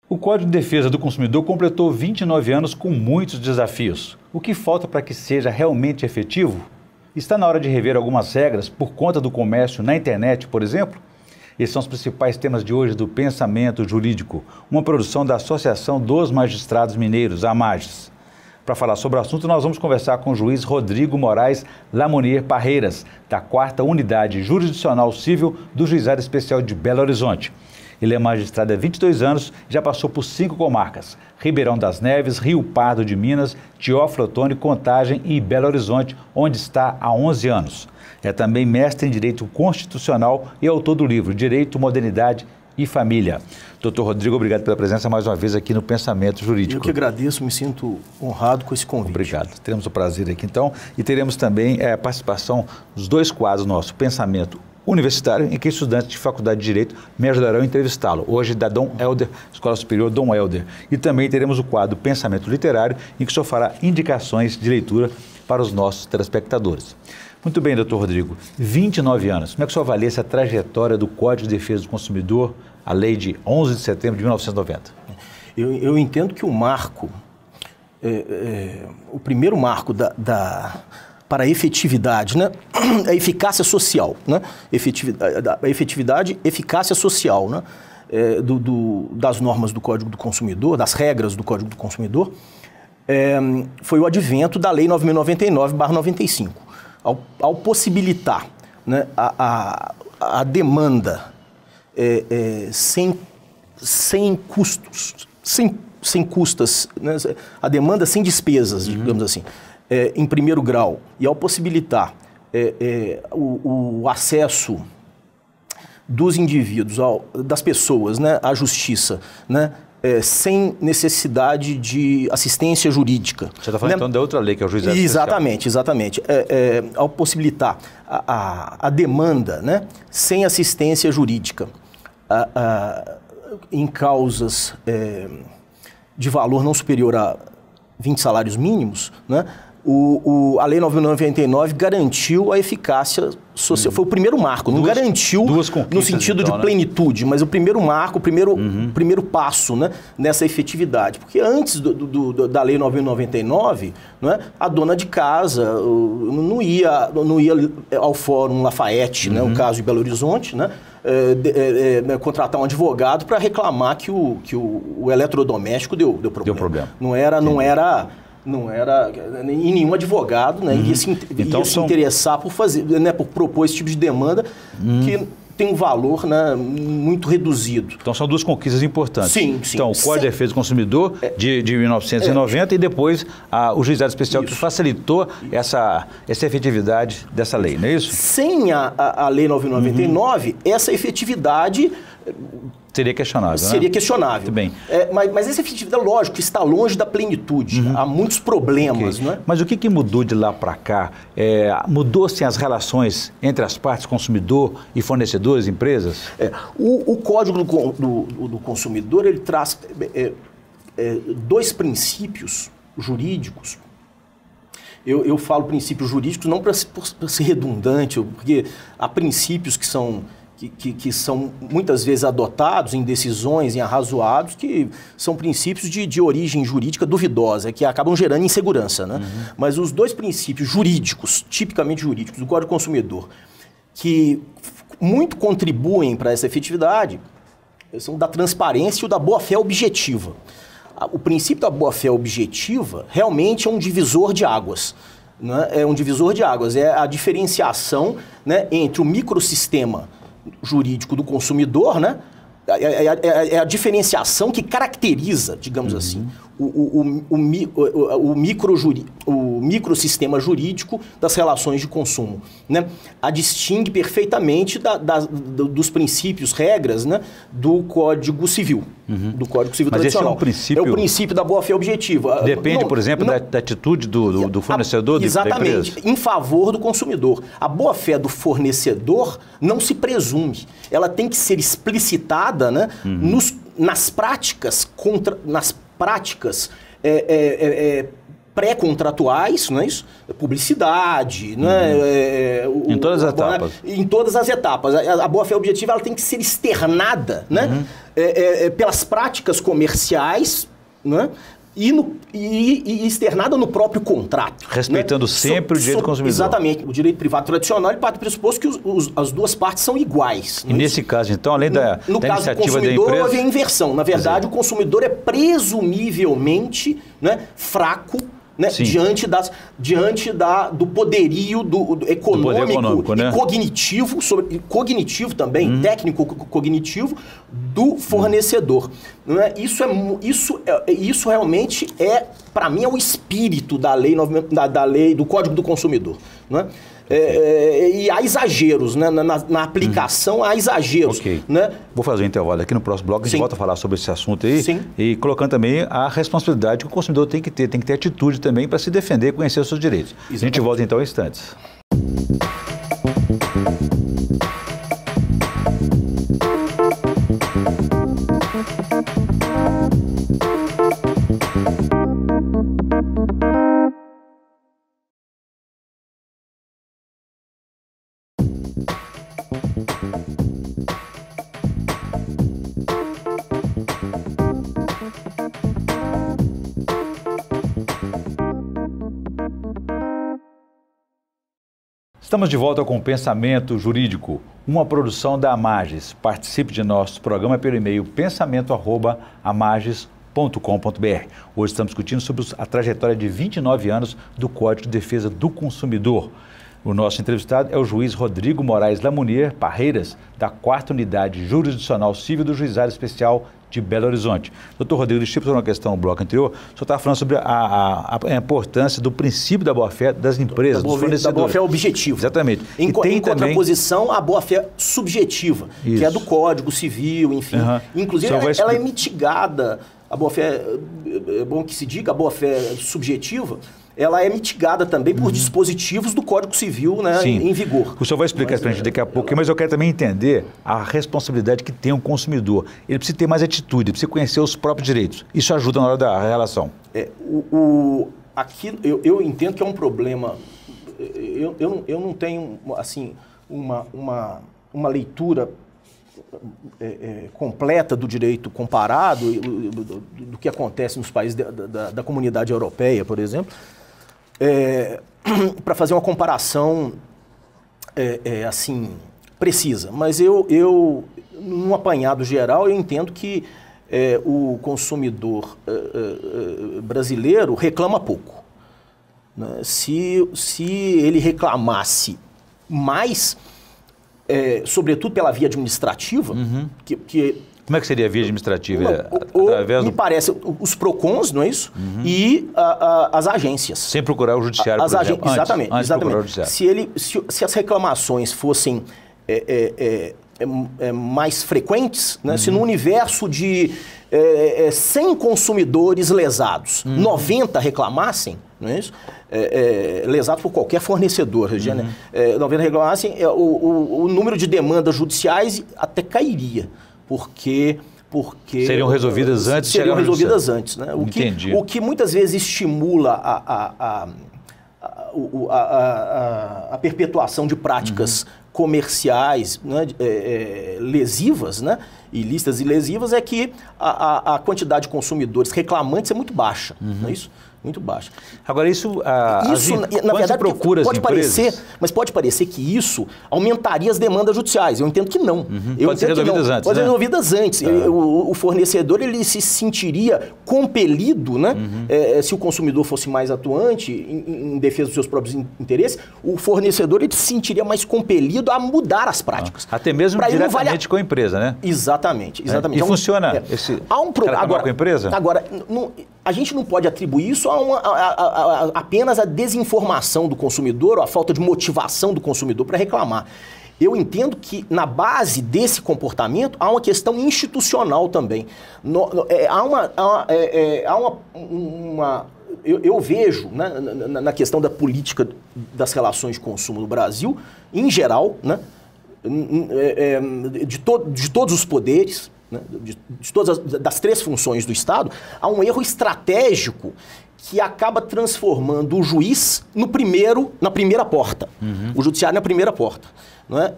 O Código de Defesa do Consumidor completou 29 anos com muitos desafios. O que falta para que seja realmente efetivo? Está na hora de rever algumas regras por conta do comércio na internet, por exemplo? Esses são os principais temas de hoje do Pensamento Jurídico, uma produção da Associação dos Magistrados Mineiros, a AMAGES. Para falar sobre o assunto, nós vamos conversar com o juiz Rodrigo Moraes Lamonier Parreiras, da 4ª Unidade Jurisdicional Civil do Juizado Especial de Belo Horizonte. Ele é magistrado há 22 anos e já passou por 5 comarcas: Ribeirão das Neves, Rio Pardo de Minas, Teófilo Otoni, Contagem e Belo Horizonte, onde está há 11 anos. É também mestre em Direito Constitucional e autor do livro Direito, Modernidade e Família. Doutor Rodrigo, obrigado pela presença mais uma vez aqui no Pensamento Jurídico. Eu que agradeço, me sinto honrado com esse convite. Obrigado. Teremos o prazer aqui então e teremos também a participação dos 2 quadros nossos, Pensamento Universitário, em que estudantes de Faculdade de Direito me ajudarão a entrevistá-lo. Hoje da Dom Helder, Escola Superior Dom Helder. E também teremos o quadro Pensamento Literário, em que o senhor fará indicações de leitura para os nossos telespectadores. Muito bem, doutor Rodrigo, 29 anos. Como é que o senhor avalia essa trajetória do Código de Defesa do Consumidor, a lei de 11 de setembro de 1990? Eu entendo que o marco, o primeiro marco para a efetividade, né? A eficácia social, né? A efetividade, eficácia social, né? Das normas do Código do Consumidor, das regras do Código do Consumidor, foi o advento da Lei 9.099/95, ao possibilitar, né, a demanda sem custas, né, a demanda sem despesas, digamos assim, em primeiro grau, e ao possibilitar o acesso dos indivíduos, das pessoas, né, à justiça, né, sem necessidade de assistência jurídica. Você está falando, né, então, da outra lei, que é o juizado especial. Exatamente. Ao possibilitar a demanda, né, sem assistência jurídica em causas de valor não superior a 20 salários mínimos, né, a Lei 9.099 garantiu a eficácia social. Foi o primeiro marco, não garantiu no sentido então, de plenitude, mas o primeiro marco, o primeiro passo, né, nessa efetividade. Porque antes da Lei 9.099, né, a dona de casa não ia ao Fórum Lafayette, né, o caso de Belo Horizonte, né, contratar um advogado para reclamar que o eletrodoméstico deu problema. Não era e nenhum advogado, né, ia se interessar por fazer, né, por propor esse tipo de demanda que tem um valor, né, muito reduzido. Então são 2 conquistas importantes. Sim. Então o Código de Defesa do Consumidor de 1990 e depois o Juizado Especial que facilitou essa efetividade dessa lei, não é isso? Sem a Lei 9.099, essa efetividade seria questionável, Seria questionável. Muito bem. Mas essa efetividade, lógico, está longe da plenitude. Há muitos problemas, okay. Não é? Mas o que mudou de lá para cá? Mudou-se as relações entre as partes, consumidor e fornecedores, empresas? O Código do Consumidor, ele traz 2 princípios jurídicos. Eu falo princípios jurídicos não para ser redundante, porque há princípios que são muitas vezes adotados em decisões, em arrazoados, que são princípios de origem jurídica duvidosa, que acabam gerando insegurança, né? Mas os 2 princípios jurídicos, tipicamente jurídicos, do Código do Consumidor, que muito contribuem para essa efetividade, são da transparência e o da boa-fé objetiva. O princípio da boa-fé objetiva realmente é um divisor de águas. Né? É um divisor de águas, é a diferenciação, né, entre o microsistema jurídico do consumidor, né? É a diferenciação que caracteriza, digamos assim, o microsistema jurídico das relações de consumo, né? A distingue perfeitamente dos princípios, regras, né, do Código Civil, do Código Civil tradicional. Esse é o princípio da boa-fé objetiva. Depende, por exemplo, da atitude do fornecedor? Exatamente, em favor do consumidor. A boa-fé do fornecedor não se presume. Ela tem que ser explicitada, né, nas práticas práticas pré-contratuais, não é isso? Publicidade, né? Em todas as etapas. Em todas as etapas. A boa-fé objetiva ela tem que ser externada, né? Pelas práticas comerciais, né? E externada no próprio contrato. Respeitando, né? Sempre o direito do consumidor. Exatamente. O direito privado tradicional parte do pressuposto que as duas partes são iguais. E nesse caso, então, além da caso iniciativa do consumidor, da empresa... houve a inversão. Na verdade, o consumidor é presumivelmente, né, fraco, né, diante do poderio econômico né? E cognitivo também, técnico-cognitivo, do fornecedor. Não é? Isso realmente para mim, é o espírito da lei do Código do Consumidor. Não é? E há exageros, né? Na aplicação, há exageros. Ok. Né? Vou fazer um intervalo aqui no próximo bloco, a gente volta a falar sobre esse assunto aí. Sim. E colocando também a responsabilidade que o consumidor tem que ter atitude também para se defender e conhecer os seus direitos. Exatamente. A gente volta então em instantes. Estamos de volta com o Pensamento Jurídico, uma produção da Amages. Participe de nosso programa pelo e-mail pensamento@amages.com.br. Hoje estamos discutindo sobre a trajetória de 29 anos do Código de Defesa do Consumidor. O nosso entrevistado é o juiz Rodrigo Moraes Lamounier Parreiras, da 4ª Unidade Jurisdicional Civil do Juizado Especial de Belo Horizonte. Doutor Rodrigo, deixa eu fazer uma questão no bloco anterior. O senhor estava falando sobre a importância do princípio da boa-fé das empresas, dos fornecedores. Da boa-fé objetiva. Exatamente. Em contraposição à boa-fé subjetiva, que é do Código Civil, enfim. Inclusive, ela é mitigada, a boa-fé, é bom que se diga, a boa-fé subjetiva, ela é mitigada também por dispositivos do Código Civil, né, em vigor. O senhor vai explicar isso para a gente daqui a pouco, mas eu quero também entender a responsabilidade que tem o consumidor. Ele precisa ter mais atitude, ele precisa conhecer os próprios direitos. Isso ajuda na hora da relação. Aqui eu entendo que é um problema. Eu não tenho assim, uma leitura completa do direito comparado do que acontece nos países da comunidade europeia, por exemplo, para fazer uma comparação assim precisa. Mas eu num apanhado geral, eu entendo que o consumidor brasileiro reclama pouco. Né? Se ele reclamasse mais, sobretudo pela via administrativa, Como é que seria a via administrativa? Me parece, os PROCONs, não é isso? E as agências. Sem procurar o judiciário, por exemplo. Exatamente. Antes de procurar o judiciário. Se as reclamações fossem mais frequentes, né? Se no universo de 100 consumidores lesados, 90 reclamassem, não é isso? Lesados por qualquer fornecedor, né? 90 reclamassem, o número de demandas judiciais até cairia. Porque seriam resolvidas antes? Seriam resolvidas antes, né? Entendi. O que muitas vezes estimula a perpetuação de práticas comerciais, né, lesivas, né, ilícitas e lesivas, é que a quantidade de consumidores reclamantes é muito baixa, não é isso? Muito baixa. Agora, na verdade, pode parecer, mas pode parecer que isso aumentaria as demandas judiciais. Eu entendo que não. Pode ser resolvidas antes. Pode ser resolvidas antes. O fornecedor ele se sentiria compelido, né? Se o consumidor fosse mais atuante em defesa dos seus próprios interesses, o fornecedor ele se sentiria mais compelido a mudar as práticas. Até mesmo diretamente com a empresa, né? Exatamente. E funciona agora com a empresa? Agora, a gente não pode atribuir isso apenas a desinformação do consumidor ou a falta de motivação do consumidor para reclamar. Eu entendo que na base desse comportamento há uma questão institucional também. Eu vejo, né, na questão da política das relações de consumo no Brasil, em geral, né, de todos os poderes, né, de todas das três funções do Estado, há um erro estratégico que acaba transformando o juiz na primeira porta, o judiciário na primeira porta. Não é?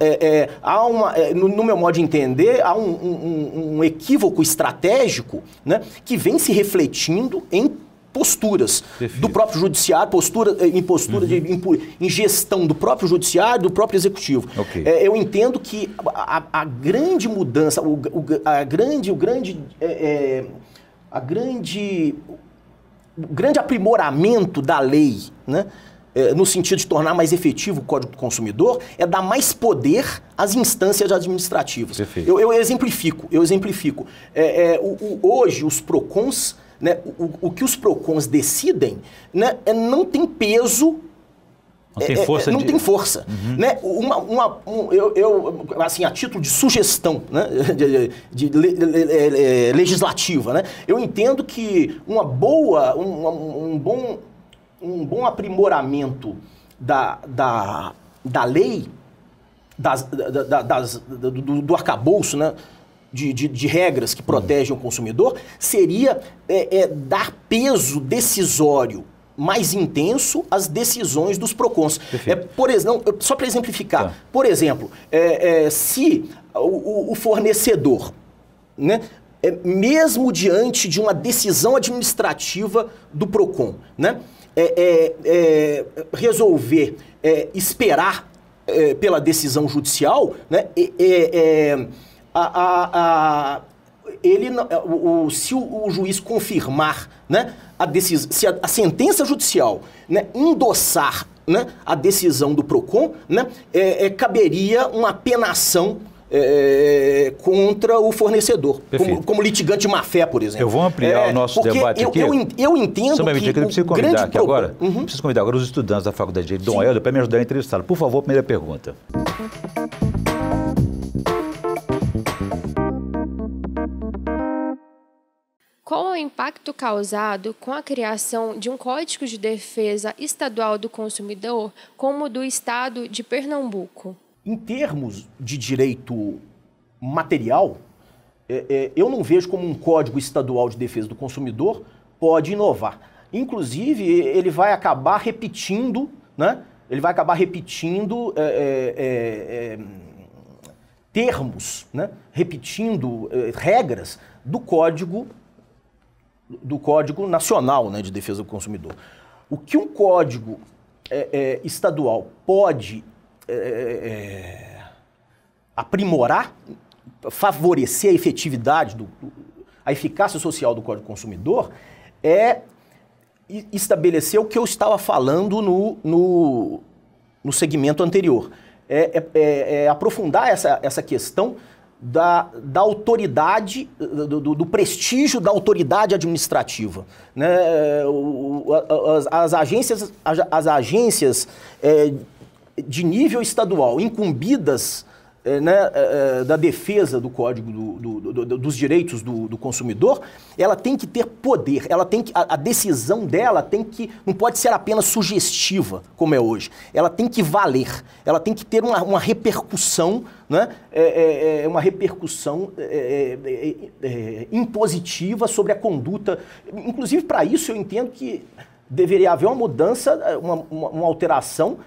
No meu modo de entender, há um equívoco estratégico, né, que vem se refletindo em posturas do próprio judiciário, em gestão do próprio judiciário, do próprio executivo. Okay. Eu entendo que a grande mudança, o grande aprimoramento da lei, né, no sentido de tornar mais efetivo o Código do Consumidor, é dar mais poder às instâncias administrativas. Eu exemplifico. Hoje, os PROCONs, né, o que os PROCONs decidem, né, não tem peso. Não tem força. Não tem força. Né? Assim, a título de sugestão, né, legislativa, né, eu entendo que um bom aprimoramento da lei, do arcabouço, né, de regras que protegem o consumidor, seria dar peso decisório mais intenso às decisões dos PROCONs. Por exemplo, só para exemplificar, por exemplo, se o fornecedor, né, mesmo diante de uma decisão administrativa do PROCON, né, resolver esperar pela decisão judicial, né, se o juiz confirmar, né, se a sentença judicial, né, endossar, né, a decisão do PROCON, né, caberia uma penação contra o fornecedor, como litigante de má-fé, por exemplo. Eu vou ampliar o nosso debate aqui. Eu entendo que eu preciso convidar aqui agora. Preciso convidar agora os estudantes da Faculdade de Direito, Dom Helder, para me ajudar a entrevistá-lo. Por favor, primeira pergunta. Qual é o impacto causado com a criação de um Código de Defesa Estadual do Consumidor como o do Estado de Pernambuco? Em termos de direito material, eu não vejo como um Código Estadual de Defesa do Consumidor pode inovar. Inclusive, ele vai acabar repetindo, né? Termos, né? Repetindo regras do Código Nacional, né, de Defesa do Consumidor. O que um código estadual pode aprimorar, favorecer a efetividade, a eficácia social do Código do Consumidor, é estabelecer o que eu estava falando no segmento anterior. Aprofundar essa questão da autoridade, do prestígio da autoridade administrativa. Né? As agências de nível estadual incumbidas da defesa do Código dos direitos do consumidor, ela tem que ter poder, a decisão dela não pode ser apenas sugestiva, como é hoje. Ela tem que valer, ela tem que ter uma repercussão, né, impositiva sobre a conduta. Inclusive, para isso, eu entendo que deveria haver uma mudança, uma alteração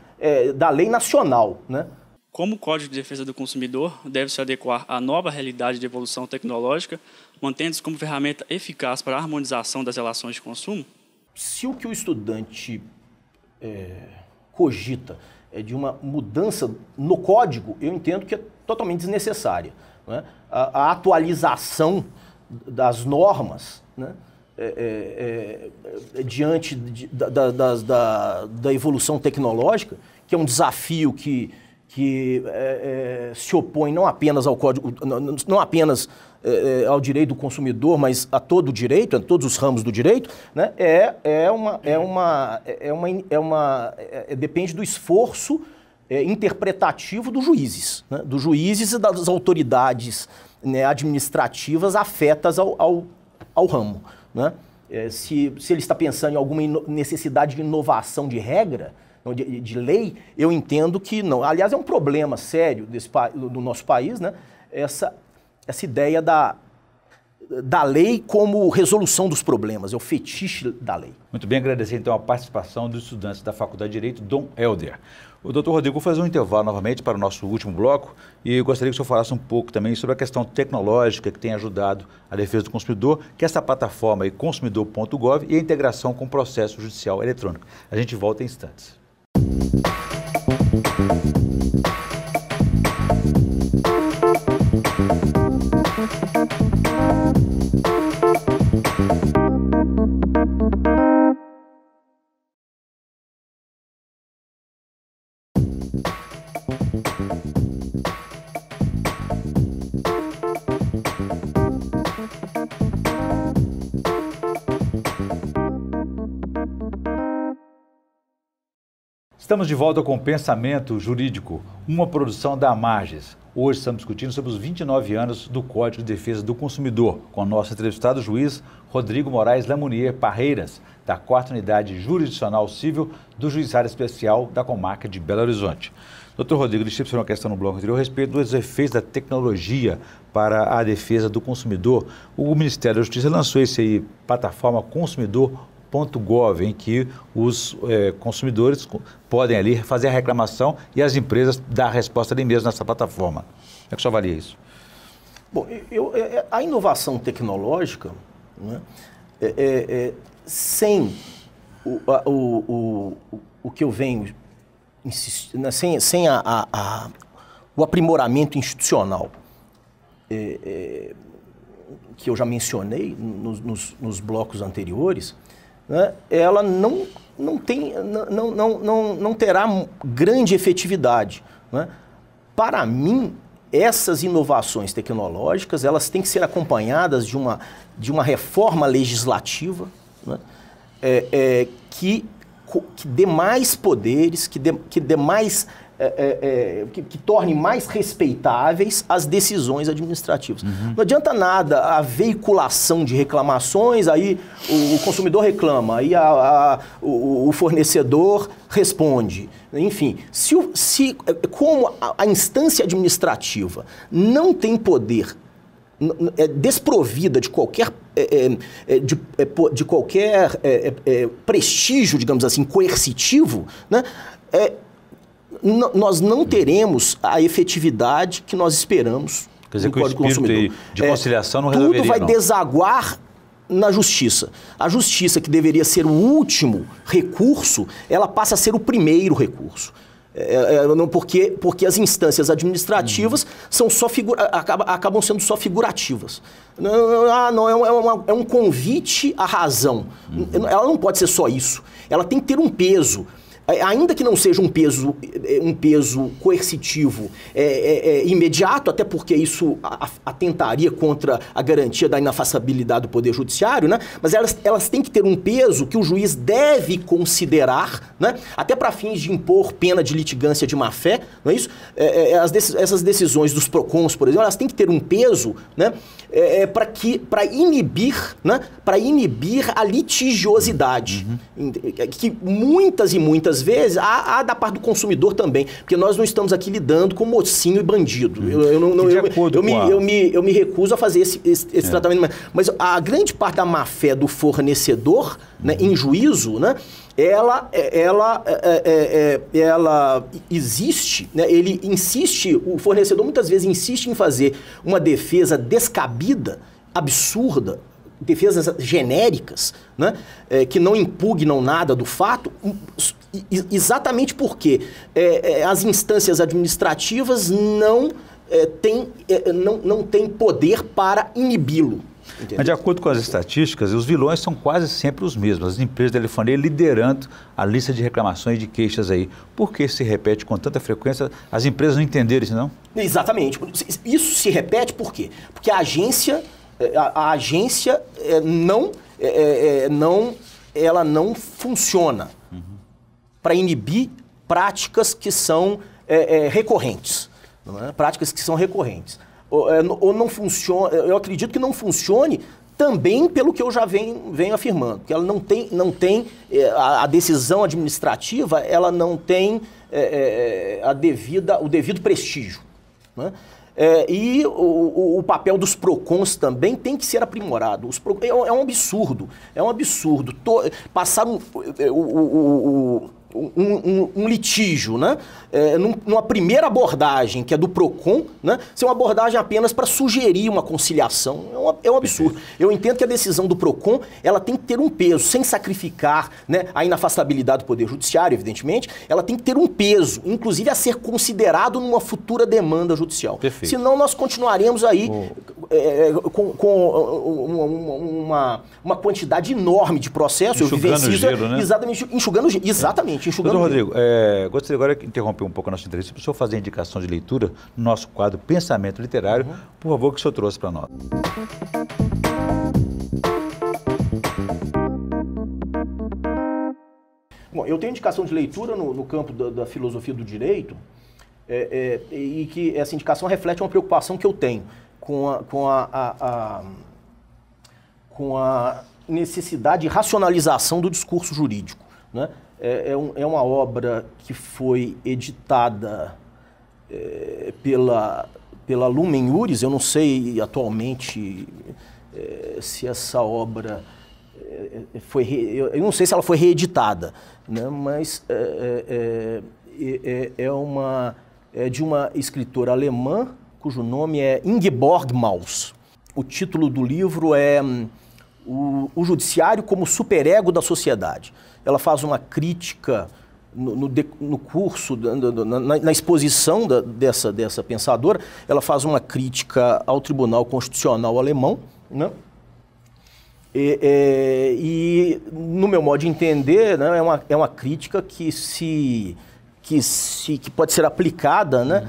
da lei nacional, né? Como o Código de Defesa do Consumidor deve se adequar à nova realidade de evolução tecnológica, mantendo-se como ferramenta eficaz para a harmonização das relações de consumo? Se o que o estudante cogita é de uma mudança no código, eu entendo que é totalmente desnecessária, né? A atualização das normas, né, diante da evolução tecnológica, que é um desafio que se opõe não apenas ao código, não apenas ao direito do consumidor, mas a todo o direito, a todos os ramos do direito, né? Depende do esforço interpretativo dos juízes, né? Dos juízes e das autoridades, né, administrativas afetas ao ramo, né? Se ele está pensando em alguma necessidade de inovação de regra, de lei, eu entendo que não. Aliás, é um problema sério do nosso país, né? Essa ideia da da lei como resolução dos problemas, é o fetiche da lei. Muito bem, agradecer então a participação dos estudantes da Faculdade de Direito, Dom Helder. O doutor Rodrigo, vou fazer um intervalo novamente para o nosso último bloco e eu gostaria que o senhor falasse um pouco também sobre a questão tecnológica que tem ajudado a defesa do consumidor, que é essa plataforma aí, consumidor.gov, e a integração com o processo judicial eletrônico. A gente volta em instantes. Estamos de volta com o Pensamento Jurídico, uma produção da Marges. Hoje estamos discutindo sobre os 29 anos do Código de Defesa do Consumidor, com o nosso entrevistado juiz Rodrigo Moraes Lamounier Parreiras, da 4ª Unidade Jurisdicional Civil do Juizado Especial da Comarca de Belo Horizonte. Doutor Rodrigo, deixa eu fazer uma questão no bloco anterior a respeito dos efeitos da tecnologia para a defesa do consumidor. O Ministério da Justiça lançou esse aí, plataforma consumidor.gov, em que os consumidores podem ali fazer a reclamação e as empresas dar a resposta ali mesmo nessa plataforma. Como é que o senhor avalia isso? Bom, a inovação tecnológica, né, sem o que eu venho insistindo, sem o aprimoramento institucional que eu já mencionei nos blocos anteriores, né, ela não terá grande efetividade, né? Para mim, essas inovações tecnológicas, elas têm que ser acompanhadas de uma reforma legislativa, né, que dê mais poderes, que torne mais respeitáveis as decisões administrativas. Uhum. Não adianta nada a veiculação de reclamações, aí o consumidor reclama, aí o fornecedor responde. Enfim, como a instância administrativa não tem poder, é desprovida de qualquer prestígio, digamos assim, coercitivo, né? Nós não teremos a efetividade que nós esperamos. Quer dizer, que o espírito de conciliação não resolveria, tudo vai desaguar na justiça. A justiça, que deveria ser o último recurso, ela passa a ser o primeiro recurso. Porque as instâncias administrativas são acabam sendo só figurativas. É um convite à razão. Ela não pode ser só isso. Ela tem que ter um peso. Ainda que não seja um peso coercitivo imediato, até porque isso atentaria contra a garantia da inafastabilidade do Poder Judiciário, né? Mas elas têm que ter um peso que o juiz deve considerar, né? Até para fins de impor pena de litigância de má-fé, não é isso? Essas decisões dos PROCONs, por exemplo, elas têm que ter um peso, né? Para inibir, né? Para inibir a litigiosidade, que muitas e muitas vezes há da parte do consumidor também, porque nós não estamos aqui lidando com mocinho e bandido. Eu me recuso a fazer esse tratamento. Mas a grande parte da má-fé do fornecedor, né, em juízo, né, ela existe, né, ele insiste, o fornecedor muitas vezes insiste em fazer uma defesa descabida, absurda, defesas genéricas, né, que não impugnam nada do fato, exatamente porque as instâncias administrativas não têm poder para inibi-lo. Mas de acordo com as estatísticas, os vilões são quase sempre os mesmos, as empresas de telefonia liderando a lista de reclamações e de queixas aí. Por que se repete com tanta frequência? As empresas não entenderam isso, não? Exatamente. Isso se repete por quê? Porque a agência não funciona para inibir práticas que são recorrentes, não é? Práticas que são recorrentes. Ou não funciona, eu acredito que não funcione também pelo que eu já venho afirmando, que ela não tem a decisão administrativa, ela não tem o devido prestígio, né? E o papel dos PROCONs também tem que ser aprimorado. É um absurdo, passar um litígio, né? Numa primeira abordagem, que é do PROCON, né? Ser uma abordagem apenas para sugerir uma conciliação. É um absurdo. Eu entendo que a decisão do PROCON ela tem que ter um peso, sem sacrificar, né, a inafastabilidade do Poder Judiciário, evidentemente, ela tem que ter um peso, inclusive a ser considerado numa futura demanda judicial. Perfeito. Senão nós continuaremos aí com uma quantidade enorme de processos. Enxugando gelo, né? Exatamente, enxugando gelo. Exatamente. Doutor Rodrigo, gostaria agora de interromper um pouco a nossa entrevista para o senhor fazer a indicação de leitura no nosso quadro Pensamento Literário, por favor, que o senhor trouxe para nós. Bom, eu tenho indicação de leitura no campo da filosofia do direito, e que essa indicação reflete uma preocupação que eu tenho com a necessidade de racionalização do discurso jurídico, né? É uma obra que foi editada pela Lumen Iuris. Eu não sei atualmente se essa obra eu não sei se ela foi reeditada, né? Mas é de uma escritora alemã cujo nome é Ingeborg Maus. O título do livro é O Judiciário como Superego da Sociedade. Ela faz uma crítica no curso, na exposição dessa pensadora, ela faz uma crítica ao Tribunal Constitucional alemão, né? E no meu modo de entender, né, é uma crítica que pode ser aplicada, né,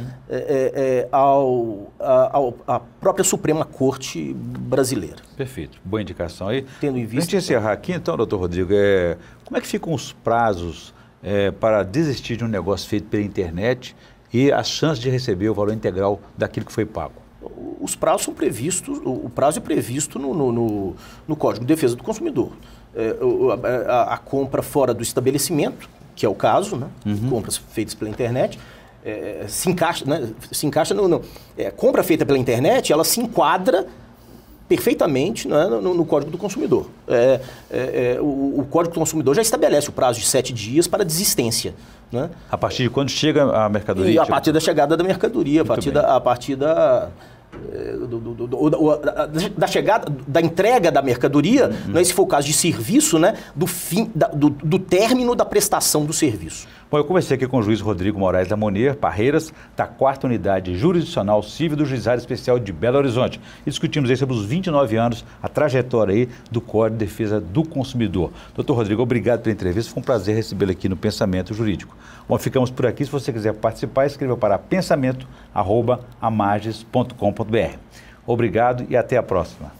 à própria Suprema Corte brasileira. Perfeito. Boa indicação aí. Tendo em vista... Para a gente encerrar aqui, então, doutor Rodrigo, como é que ficam os prazos para desistir de um negócio feito pela internet e a chance de receber o valor integral daquilo que foi pago? Os prazos são previstos, o prazo é previsto no Código de Defesa do Consumidor. A compra fora do estabelecimento, que é o caso, né? Compras feitas pela internet, se encaixa compra feita pela internet, ela se enquadra perfeitamente, né, no Código do Consumidor. O Código do Consumidor já estabelece o prazo de 7 dias para desistência, né? A partir de quando chega a mercadoria? E a partir da chegada da mercadoria, a partir da chegada, da entrega da mercadoria, né, se for o caso de serviço, né, do término da prestação do serviço. Bom, eu conversei aqui com o juiz Rodrigo Moraes Lamonier Parreiras, da 4ª Unidade Jurisdicional Civil do Juizado Especial de Belo Horizonte. E discutimos aí sobre os 29 anos, a trajetória aí do Código de Defesa do Consumidor. Doutor Rodrigo, obrigado pela entrevista, foi um prazer recebê-lo aqui no Pensamento Jurídico. Bom, ficamos por aqui. Se você quiser participar, escreva para pensamento@amages.com.br. Obrigado e até a próxima.